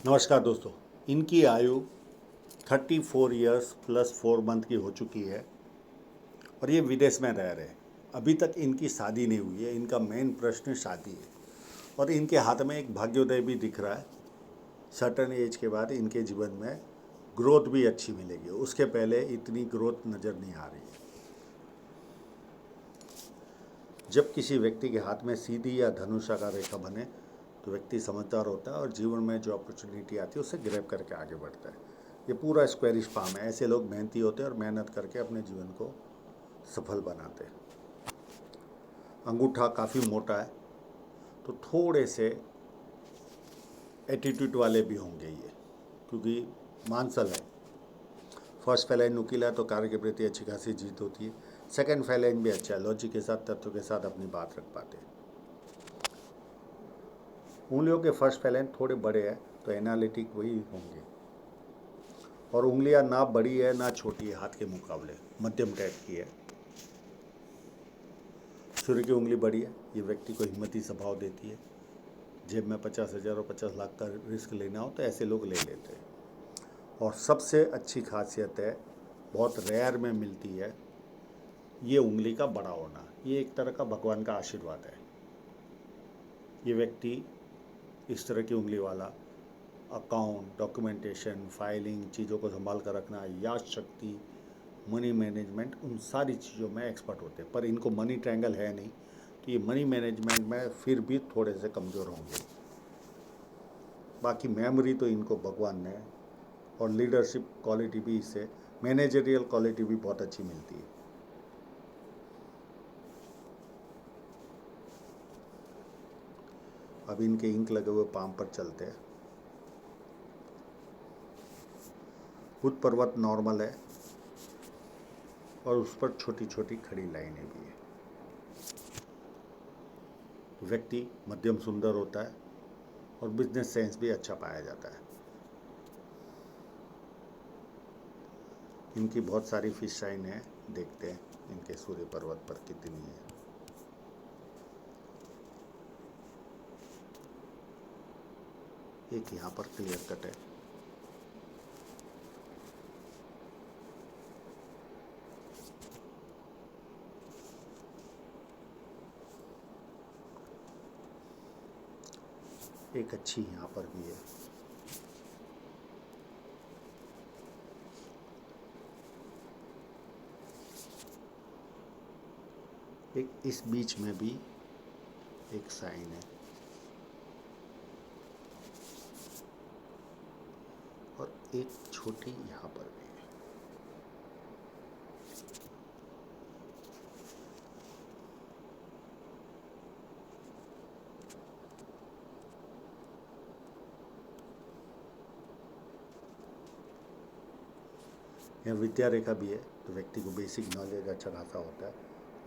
नमस्कार दोस्तों। इनकी आयु 34 इयर्स प्लस 4 मंथ की हो चुकी है और ये विदेश में रह रहे हैं। अभी तक इनकी शादी नहीं हुई है। इनका मेन प्रश्न शादी है और इनके हाथ में एक भाग्योदय भी दिख रहा है। सर्टन एज के बाद इनके जीवन में ग्रोथ भी अच्छी मिलेगी, उसके पहले इतनी ग्रोथ नज़र नहीं आ रही है। जब किसी व्यक्ति के हाथ में सीधी या धनुषाकार रेखा बने तो व्यक्ति समझदार होता है और जीवन में जो अपॉर्चुनिटी आती है उससे ग्रैब करके आगे बढ़ता है। ये पूरा स्क्वेरिश पाम है। ऐसे लोग मेहनती होते हैं और मेहनत करके अपने जीवन को सफल बनाते हैं। अंगूठा काफ़ी मोटा है तो थोड़े से एटीट्यूड वाले भी होंगे ये, क्योंकि मानसल है। फर्स्ट फैलाइन नुकीला है तो कार्य के प्रति अच्छी खासी जीत होती है। सेकंड फैलाइन भी अच्छा है, लॉजिक के साथ तत्व के साथ अपनी बात रख पाते हैं। उंगलियों के फर्स्ट फैलाइन थोड़े बड़े हैं तो एनालिटिक वही होंगे और उंगलियां ना बड़ी है ना छोटी है, हाथ के मुकाबले मध्यम टाइप की है। सूर्य की उंगली बड़ी है, ये व्यक्ति को हिम्मती स्वभाव देती है। जेब में 50,000 और 50 लाख का रिस्क लेना हो तो ऐसे लोग ले लेते हैं। और सबसे अच्छी खासियत है, बहुत रेयर में मिलती है, ये उंगली का बड़ा होना। ये एक तरह का भगवान का आशीर्वाद है। ये व्यक्ति इस तरह की उंगली वाला अकाउंट, डॉक्यूमेंटेशन, फाइलिंग, चीज़ों को संभाल कर रखना, याद शक्ति, मनी मैनेजमेंट, उन सारी चीज़ों में एक्सपर्ट होते हैं। पर इनको मनी ट्रायंगल है नहीं तो ये मनी मैनेजमेंट में फिर भी थोड़े से कमज़ोर होंगे। बाकी मेमोरी तो इनको भगवान ने, और लीडरशिप क्वालिटी भी इससे, मैनेजरियल क्वालिटी भी बहुत अच्छी मिलती है। अब इनके इंक लगे हुए पाम पर चलते हैं। बुध पर्वत नॉर्मल है और उस पर छोटी छोटी खड़ी लाइनें भी है। व्यक्ति मध्यम सुंदर होता है और बिजनेस सेंस भी अच्छा पाया जाता है। इनकी बहुत सारी फिश साइन है, देखते हैं इनके सूर्य पर्वत पर कितनी है। एक यहाँ पर क्लियर कट है। एक अच्छी यहाँ पर भी है। एक इस बीच में भी एक साइन है और एक छोटी यहाँ पर भी है। यहाँ विद्या रेखा भी है तो व्यक्ति को बेसिक नॉलेज अच्छा खासा होता है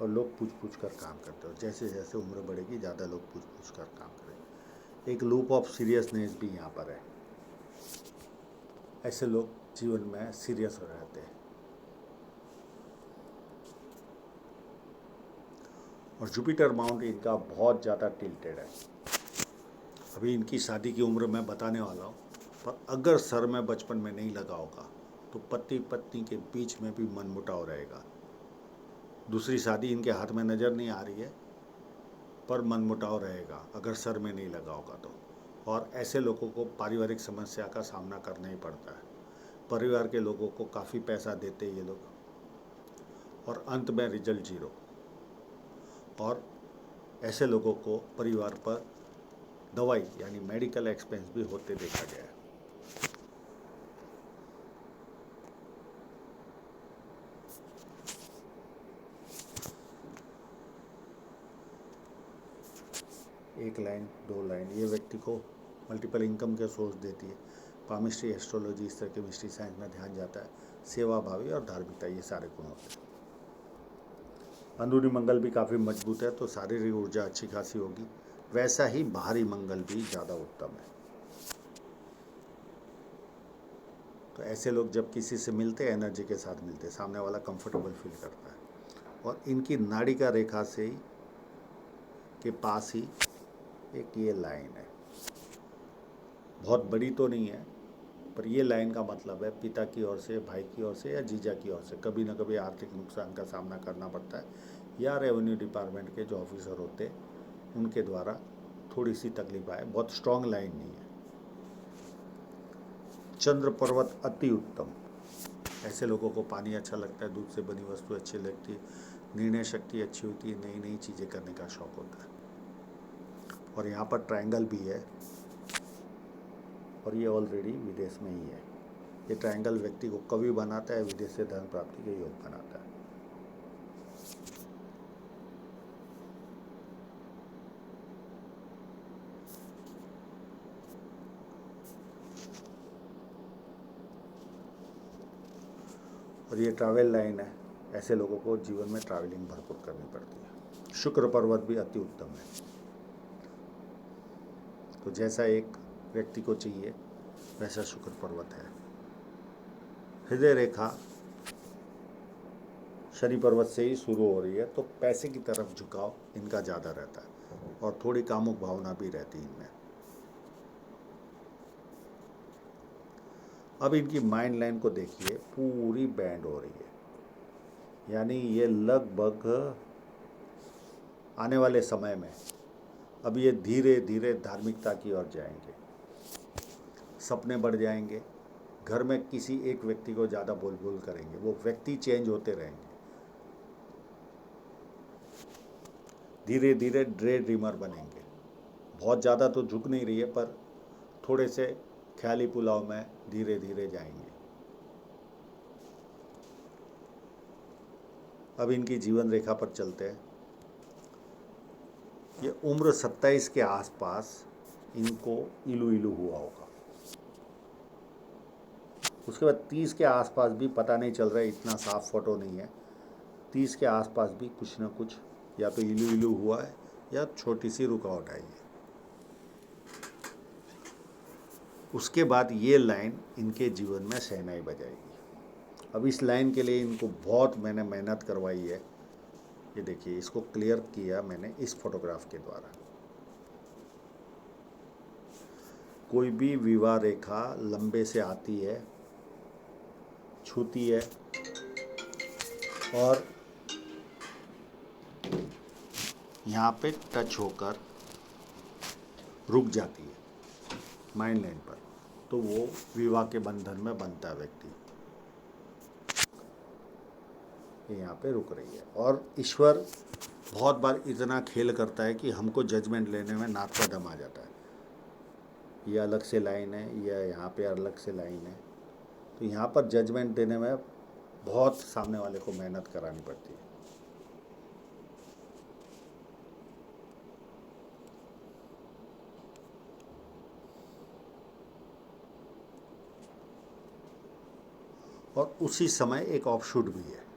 और लोग पूछ पूछ कर काम करते हैं और जैसे जैसे उम्र बढ़ेगी ज़्यादा लोग पूछ पूछ कर काम करेंगे। एक लूप ऑफ सीरियसनेस भी यहाँ पर है। ऐसे लोग जीवन में सीरियस हो रहते हैं। और जुपिटर माउंट इनका बहुत ज़्यादा टिल्टेड है। अभी इनकी शादी की उम्र मैं बताने वाला हूँ, पर अगर सर में बचपन में नहीं लगा होगा तो पति पत्नी के बीच में भी मनमुटाव रहेगा। दूसरी शादी इनके हाथ में नज़र नहीं आ रही है पर मनमुटाव रहेगा अगर सर में नहीं लगा होगा तो। और ऐसे लोगों को पारिवारिक समस्या का सामना करना ही पड़ता है। परिवार के लोगों को काफ़ी पैसा देते ये लोग और अंत में रिजल्ट जीरो। और ऐसे लोगों को परिवार पर दवाई यानी मेडिकल एक्सपेंस भी होते देखा गया है। एक लाइन, दो लाइन, ये व्यक्ति को मल्टीपल इनकम के सोर्स देती है। पामिस्ट्री, एस्ट्रोलॉजी, इस तरह के मिस्ट्री साइंस में ध्यान जाता है। सेवा भावी और धार्मिकता, ये सारे गुण होते हैं। अंदरूनी मंगल भी काफ़ी मजबूत है तो शारीरिक ऊर्जा अच्छी खासी होगी। वैसा ही बाहरी मंगल भी ज़्यादा उत्तम है। तो ऐसे लोग जब किसी से मिलते हैं एनर्जी के साथ मिलते हैं, सामने वाला कंफर्टेबल फील करता है। और इनकी नाड़ी का रेखा से ही के पास ही एक ये लाइन है। बहुत बड़ी तो नहीं है, पर ये लाइन का मतलब है पिता की ओर से, भाई की ओर से या जीजा की ओर से कभी ना कभी आर्थिक नुकसान का सामना करना पड़ता है, या रेवेन्यू डिपार्टमेंट के जो ऑफिसर होते हैं उनके द्वारा थोड़ी सी तकलीफ आए। बहुत स्ट्रांग लाइन नहीं है। चंद्र पर्वत अति उत्तम। ऐसे लोगों को पानी अच्छा लगता है, दूध से बनी वस्तु अच्छी लगती है, निर्णय शक्ति अच्छी होती है, नई नई चीज़ें करने का शौक होता है। और यहाँ पर ट्रायंगल भी है, और ये ऑलरेडी विदेश में ही है। ये ट्रायंगल व्यक्ति को कवि बनाता है, विदेश से धन प्राप्ति के योग बनाता है। और ये ट्रैवल लाइन है, ऐसे लोगों को जीवन में ट्रैवलिंग भरपूर करनी पड़ती है। शुक्र पर्वत भी अति उत्तम है। तो जैसा एक व्यक्ति को चाहिए वैसा शुक्र पर्वत है। हृदय रेखा शनि पर्वत से ही शुरू हो रही है, तो पैसे की तरफ झुकाव इनका ज़्यादा रहता है और थोड़ी कामुक भावना भी रहती है इनमें। अब इनकी माइंड लाइन को देखिए, पूरी बैंड हो रही है, यानी ये लगभग आने वाले समय में अब ये धीरे धीरे धार्मिकता की ओर जाएंगे, सपने बढ़ जाएंगे, घर में किसी एक व्यक्ति को ज़्यादा बोल बोल करेंगे, वो व्यक्ति चेंज होते रहेंगे, धीरे धीरे ड्रे ड्रीमर बनेंगे। बहुत ज़्यादा तो झुक नहीं रही है, पर थोड़े से ख्याली पुलाव में धीरे धीरे जाएंगे। अब इनकी जीवन रेखा पर चलते हैं। ये उम्र 27 के आसपास इनको इलू इलू हुआ होगा। उसके बाद 30 के आसपास भी पता नहीं चल रहा है, इतना साफ फोटो नहीं है, 30 के आसपास भी कुछ ना कुछ या तो इलू इलू हुआ है या छोटी सी रुकावट आई है। उसके बाद ये लाइन इनके जीवन में शहनाई बजाएगी। अब इस लाइन के लिए इनको बहुत मैंने मेहनत करवाई है। ये देखिए, इसको क्लियर किया मैंने इस फोटोग्राफ के द्वारा। कोई भी विवाह रेखा लंबे से आती है, छूती है और यहाँ पे टच होकर रुक जाती है माइंड लाइन पर, तो वो विवाह के बंधन में बनता है व्यक्ति। ये यहाँ पे रुक रही है। और ईश्वर बहुत बार इतना खेल करता है कि हमको जजमेंट लेने में नाक का दम आ जाता है। ये अलग से लाइन है, या यहाँ पे अलग से लाइन है, तो यहाँ पर जजमेंट देने में बहुत सामने वाले को मेहनत करानी पड़ती है। और उसी समय एक ऑफशूट भी है,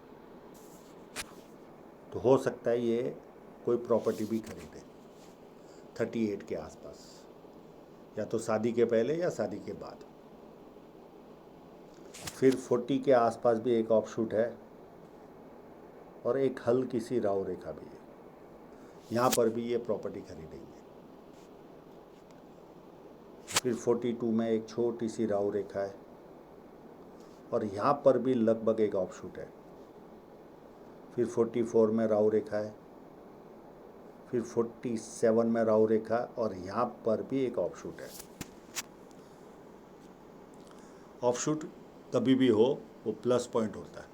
तो हो सकता है ये कोई प्रॉपर्टी भी खरीदे 38 के आसपास, या तो शादी के पहले या शादी के बाद। फिर 40 के आसपास भी एक ऑफशूट है और एक हल्की सी राहु रेखा भी है, यहाँ पर भी ये प्रॉपर्टी खरीदेंगे। फिर 42 में एक छोटी सी राहु रेखा है और यहाँ पर भी लगभग एक ऑफशूट है। फिर 44 में राहु रेखा है, फिर 47 में राहु रेखा, और यहाँ पर भी एक ऑफशूट है। ऑफशूट कभी भी हो वो प्लस पॉइंट होता है,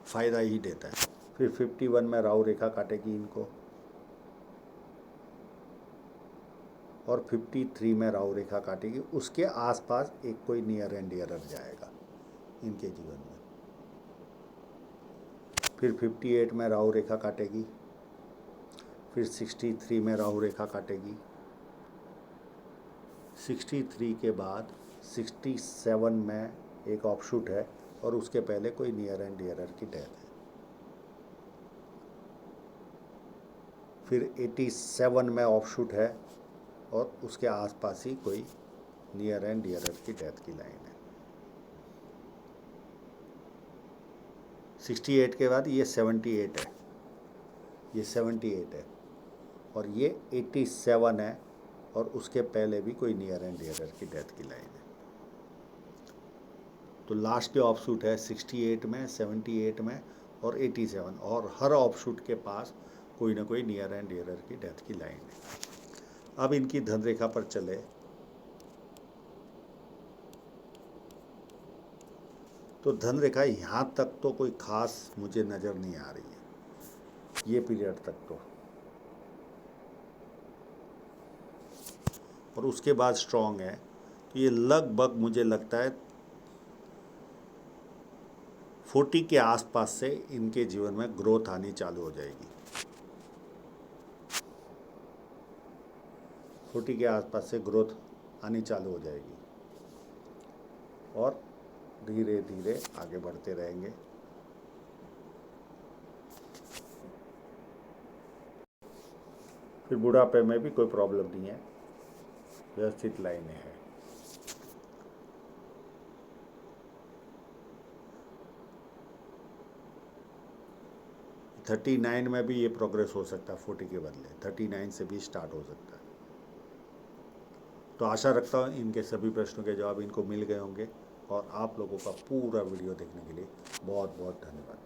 फ़ायदा ही देता है। फिर 51 में राहु रेखा काटेगी इनको, और 53 में राहु रेखा काटेगी। उसके आसपास एक कोई नियर एंड डियरर जाएगा इनके जीवन में। फिर 58 में राहु रेखा काटेगी, फिर 63 में राहु रेखा काटेगी, 63 के बाद 67 में एक ऑफशूट है, और उसके पहले कोई नियर एंड डियरर की डेथ है। फिर 87 में ऑफशूट है और उसके आसपास ही कोई नियर एंड डियरर की डेथ की लाइन है। 68 के बाद ये 78 है, ये 78 है, और ये 87 है, और उसके पहले भी कोई नियर एंड डियरर की डेथ की लाइन है। तो लास्ट के ऑफशूट है 68 में, 78 में और 87, और हर ऑफशूट के पास कोई ना कोई नियर एंड डियरर की डेथ की लाइन है। अब इनकी धन रेखा पर चले तो धन रेखा यहाँ तक तो कोई खास मुझे नज़र नहीं आ रही है, ये पीरियड तक तो, और उसके बाद स्ट्रॉन्ग है। तो ये लगभग मुझे लगता है 40 के आसपास से इनके जीवन में ग्रोथ आनी चालू हो जाएगी। 40 के आसपास से ग्रोथ आनी चालू हो जाएगी और धीरे धीरे आगे बढ़ते रहेंगे। फिर बुढ़ापे में भी कोई प्रॉब्लम नहीं है, व्यवस्थित लाइनें हैं। थर्टी 39 में भी ये प्रोग्रेस हो सकता है, 40 के बदले 39 से भी स्टार्ट हो सकता है। तो आशा रखता हूँ इनके सभी प्रश्नों के जवाब इनको मिल गए होंगे, और आप लोगों का पूरा वीडियो देखने के लिए बहुत बहुत धन्यवाद।